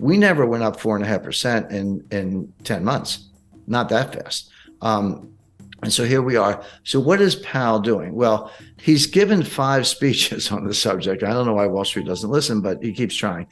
We never went up 4.5% in 10 months, not that fast. And so here we are. So what is Powell doing? Well, he's given 5 speeches on the subject. I don't know why Wall Street doesn't listen, but he keeps trying.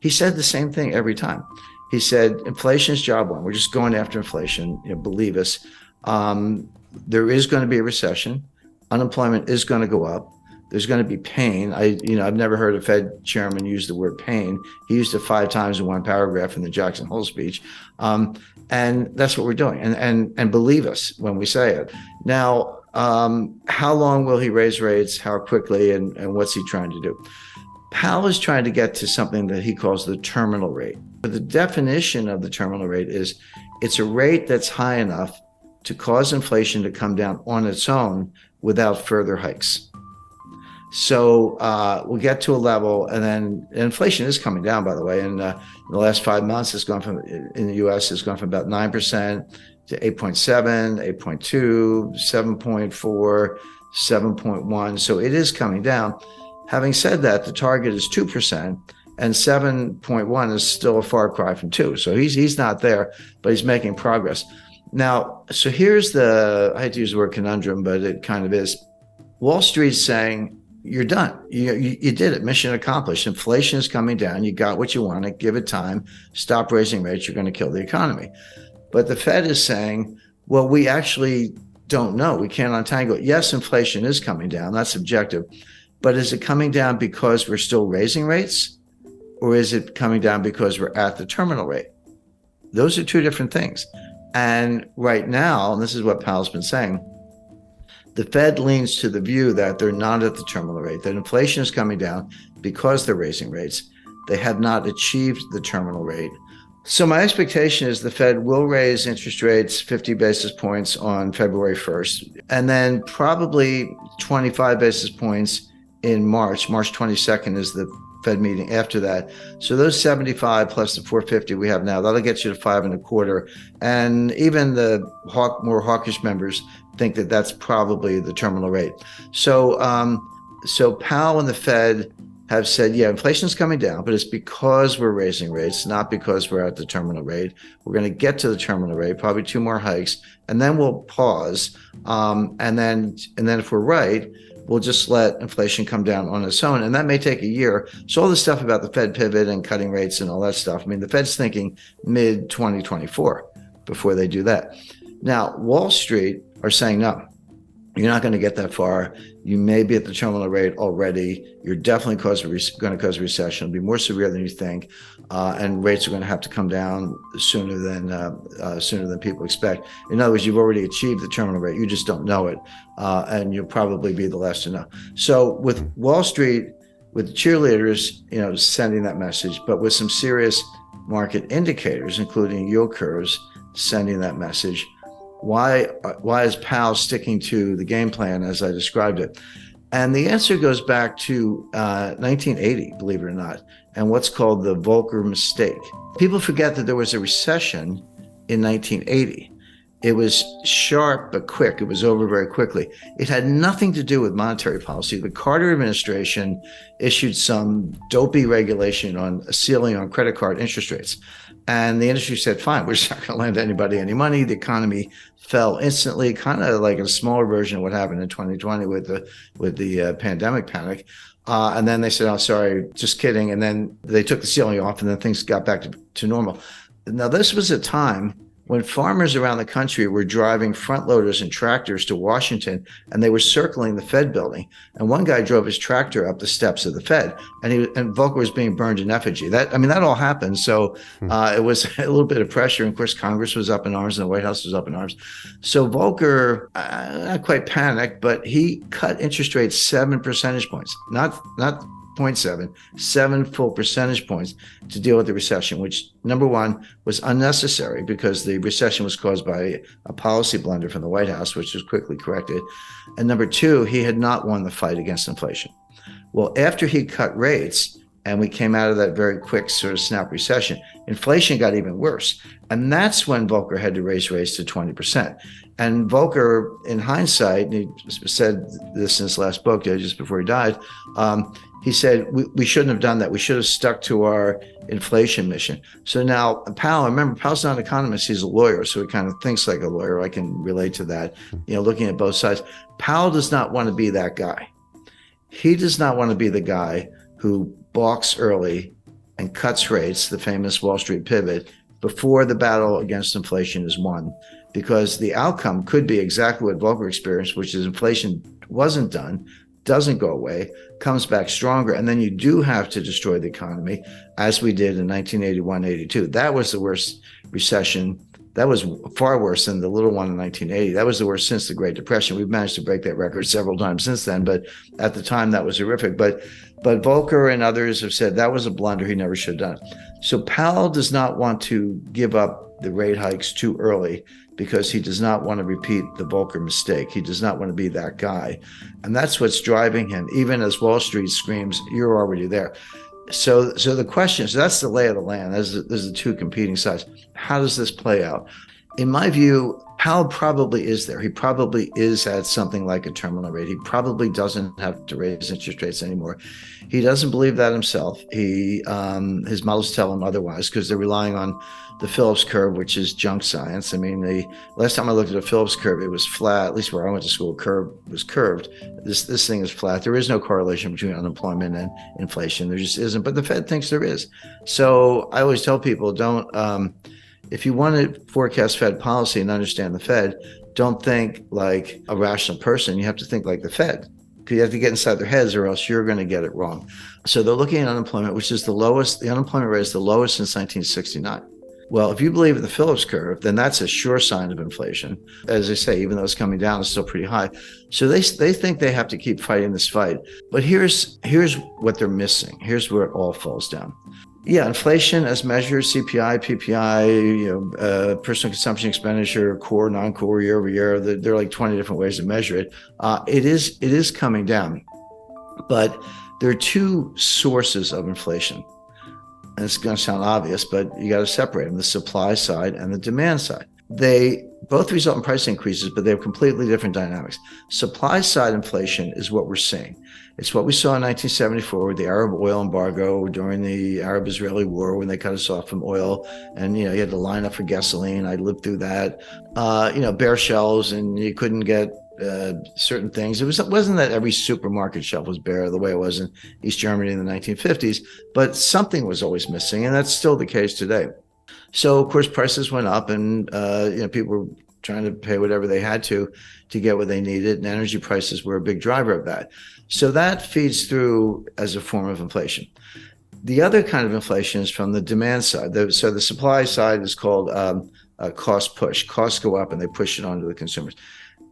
He said the same thing every time. He said, inflation is job one. We're just going after inflation. Believe us. There is going to be a recession. Unemployment is going to go up. There's going to be pain. I've never heard a Fed chairman use the word pain. He used it 5 times in one paragraph in the Jackson Hole speech. And that's what we're doing. And believe us when we say it. Now, how long will he raise rates? How quickly? And what's he trying to do? Powell is trying to get to something that he calls the terminal rate. But the definition of the terminal rate is it's a rate that's high enough to cause inflation to come down on its own without further hikes. So we'll get to a level, and then inflation is coming down, by the way. And in the last 5 months, it's gone from, in the U.S., it's gone from about 9% to 8.7, 8.2, 7.4, 7.1. So it is coming down. Having said that, the target is 2%, and 7.1 is still a far cry from 2. So he's not there, but he's making progress. Now, so here's I hate to use the word conundrum, but it kind of is. Wall Street's saying, you're done. You did it. Mission accomplished. Inflation is coming down. You got what you wanted. Give it time. Stop raising rates. You're going to kill the economy. But the Fed is saying, well, we actually don't know. We can't untangle it. Yes, inflation is coming down. That's objective. But is it coming down because we're still raising rates? Or is it coming down because we're at the terminal rate? Those are 2 different things. And right now, and this is what Powell's been saying, the Fed leans to the view that they're not at the terminal rate, that inflation is coming down because they're raising rates. They have not achieved the terminal rate. So my expectation is the Fed will raise interest rates 50 basis points on February 1st, and then probably 25 basis points in March. March 22nd is the Fed meeting after that. So those 75 plus the 450 we have now, that'll get you to 5.25. And even the more hawkish members think that that's probably the terminal rate. So Powell and the Fed have said, yeah, inflation's coming down, but it's because we're raising rates, not because we're at the terminal rate. We're going to get to the terminal rate, probably 2 more hikes, and then we'll pause. And then if we're right, we'll just let inflation come down on its own. And that may take a year. So all this stuff about the Fed pivot and cutting rates and all that stuff, I mean, the Fed's thinking mid-2024 before they do that. Now, Wall Street are saying, no, you're not going to get that far. You may be at the terminal rate already. You're definitely going to cause a recession. It'll be more severe than you think. And rates are going to have to come down sooner than people expect. In other words, you've already achieved the terminal rate. You just don't know it. And you'll probably be the last to know. So with Wall Street, with the cheerleaders, sending that message, but with some serious market indicators, including yield curves, sending that message, why is Powell sticking to the game plan as I described it? And the answer goes back to 1980, believe it or not, and what's called the Volcker mistake. People forget that there was a recession in 1980. It was sharp but quick. It was over very quickly. It had nothing to do with monetary policy. The Carter administration issued some dopey regulation on a ceiling on credit card interest rates. And the industry said, fine, we're just not going to lend anybody any money. The economy fell instantly, kind of like a smaller version of what happened in 2020 with the pandemic panic. And then they said, oh, sorry, just kidding. And then they took the ceiling off, and then things got back to normal. Now, this was a time when farmers around the country were driving front loaders and tractors to Washington, and they were circling the Fed building. And one guy drove his tractor up the steps of the Fed, and Volcker was being burned in effigy. That all happened. So it was a little bit of pressure. And of course, Congress was up in arms and the White House was up in arms. So Volcker, not quite panicked, but he cut interest rates 7 percentage points, not 0.7, 7 full percentage points to deal with the recession, which, number one, was unnecessary because the recession was caused by a policy blunder from the White House, which was quickly corrected. And number two, he had not won the fight against inflation. Well, after he cut rates and we came out of that very quick sort of snap recession, inflation got even worse. And that's when Volcker had to raise rates to 20%. And Volcker, in hindsight, and he said this in his last book just before he died, he said we shouldn't have done that. We should have stuck to our inflation mission. So now Powell, remember, Powell's not an economist, he's a lawyer, so he kind of thinks like a lawyer. I can relate to that, looking at both sides. Powell does not want to be that guy. He does not want to be the guy who balks early and cuts rates, the famous Wall Street pivot, before the battle against inflation is won, because the outcome could be exactly what Volcker experienced, which is inflation wasn't done, doesn't go away, comes back stronger, and then you do have to destroy the economy, as we did in 1981-82. That was the worst recession. That was far worse than the little one in 1980. That was the worst since the Great Depression. We've managed to break that record several times since then, but at the time that was horrific. But Volcker and others have said that was a blunder. He never should have done it. So Powell does not want to give up the rate hikes too early because he does not want to repeat the Volcker mistake. He does not want to be that guy. And that's what's driving him, even as Wall Street screams, you're already there. So the question is, that's the lay of the land. There's the two competing sides. How does this play out? In my view, Powell probably is there. He probably is at something like a terminal rate. He probably doesn't have to raise interest rates anymore. He doesn't believe that himself. His models tell him otherwise because they're relying on the Phillips curve, which is junk science. I mean, the last time I looked at a Phillips curve, it was flat. At least where I went to school, curve was curved. This thing is flat. There is no correlation between unemployment and inflation. There just isn't. But the Fed thinks there is. So I always tell people, don't. If you want to forecast Fed policy and understand the Fed, don't think like a rational person. You have to think like the Fed. You have to get inside their heads or else you're going to get it wrong. So they're looking at unemployment, which is the lowest. The unemployment rate is the lowest since 1969. Well, if you believe in the Phillips curve, then that's a sure sign of inflation. As I say, even though it's coming down, it's still pretty high. So they think they have to keep fighting this fight. But here's what they're missing. Here's where it all falls down. Yeah, inflation as measured, CPI, PPI, personal consumption expenditure, core, non-core, year over year. There are like 20 different ways to measure it. It is coming down, but there are two sources of inflation. And it's going to sound obvious, but you got to separate them: the supply side and the demand side. They both result in price increases, but they have completely different dynamics. Supply side inflation is what we're seeing. It's what we saw in 1974 with the Arab oil embargo during the Arab-Israeli war when they cut us off from oil, and you had to line up for gasoline. I lived through that. Bare shelves, and you couldn't get certain things. It wasn't that every supermarket shelf was bare the way it was in East Germany in the 1950s, but something was always missing, and that's still the case today. So of course prices went up, and people were trying to pay whatever they had to get what they needed, and energy prices were a big driver of that. So that feeds through as a form of inflation. The other kind of inflation is from the demand side. So the supply side is called a cost push. Costs go up and they push it onto the consumers.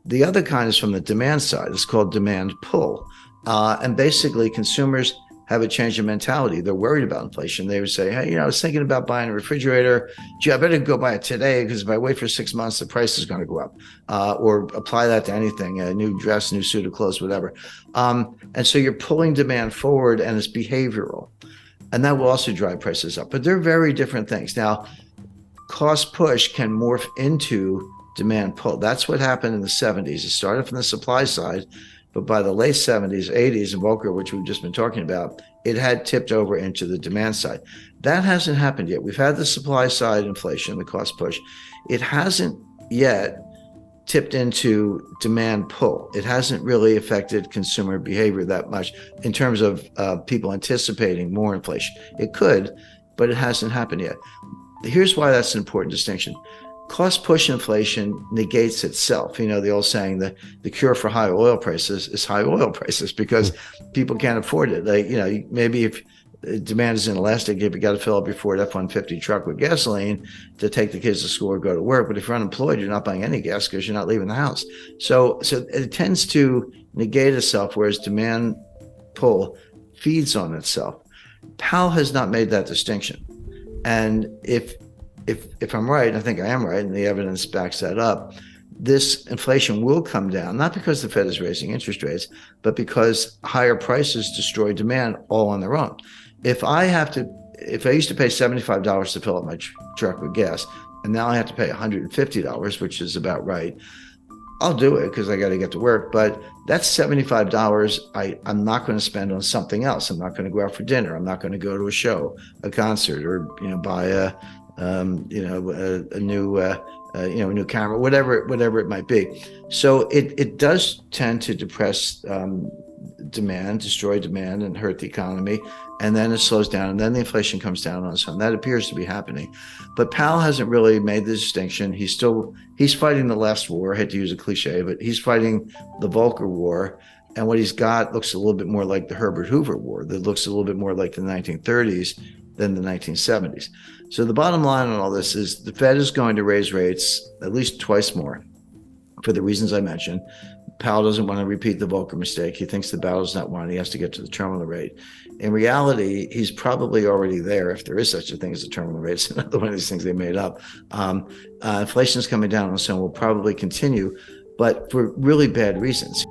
The other kind is from the demand side. It's called demand pull. And basically consumers have a change in mentality. They're worried about inflation. They would say, hey, I was thinking about buying a refrigerator. Gee, I better go buy it today because if I wait for 6 months, the price is going to go up. Or apply that to anything, a new dress, new suit of clothes, whatever. And so you're pulling demand forward, and it's behavioral. And that will also drive prices up. But they're very different things. Now, cost push can morph into demand pull. That's what happened in the 70s. It started from the supply side, but by the late 70s, 80s, and Volcker, which we've just been talking about, it had tipped over into the demand side. That hasn't happened yet. We've had the supply side inflation, the cost push. It hasn't yet tipped into demand pull. It hasn't really affected consumer behavior that much in terms of people anticipating more inflation. It could, but it hasn't happened yet. Here's why that's an important distinction. Cost push inflation negates itself. The old saying that the cure for high oil prices is high oil prices because people can't afford it. Maybe if demand is inelastic, if you got to fill up your Ford F-150 truck with gasoline to take the kids to school or go to work. But if you're unemployed, you're not buying any gas because you're not leaving the house. So it tends to negate itself, whereas demand pull feeds on itself. Powell has not made that distinction. And if I'm right, I think I am right, and the evidence backs that up, this inflation will come down, not because the Fed is raising interest rates, but because higher prices destroy demand all on their own. If I used to pay $75 to fill up my truck with gas, and now I have to pay $150, which is about right, I'll do it because I got to get to work. But that's $75 I'm not going to spend on something else. I'm not going to go out for dinner. I'm not going to go to a show, a concert, or buy a new camera, whatever it might be. So it does tend to depress demand, destroy demand, and hurt the economy. And then it slows down, and then the inflation comes down on its own. That appears to be happening. But Powell hasn't really made the distinction. He's fighting the last war. I hate to use a cliche, but he's fighting the Volcker War. And what he's got looks a little bit more like the Herbert Hoover War. That looks a little bit more like the 1930s than the 1970s. So the bottom line on all this is the Fed is going to raise rates at least twice more for the reasons I mentioned. Powell doesn't want to repeat the Volcker mistake. He thinks the battle's not won. He has to get to the terminal rate. In reality, he's probably already there, if there is such a thing as a terminal rate. It's another one of these things they made up. Inflation is coming down, and so will probably continue, but for really bad reasons.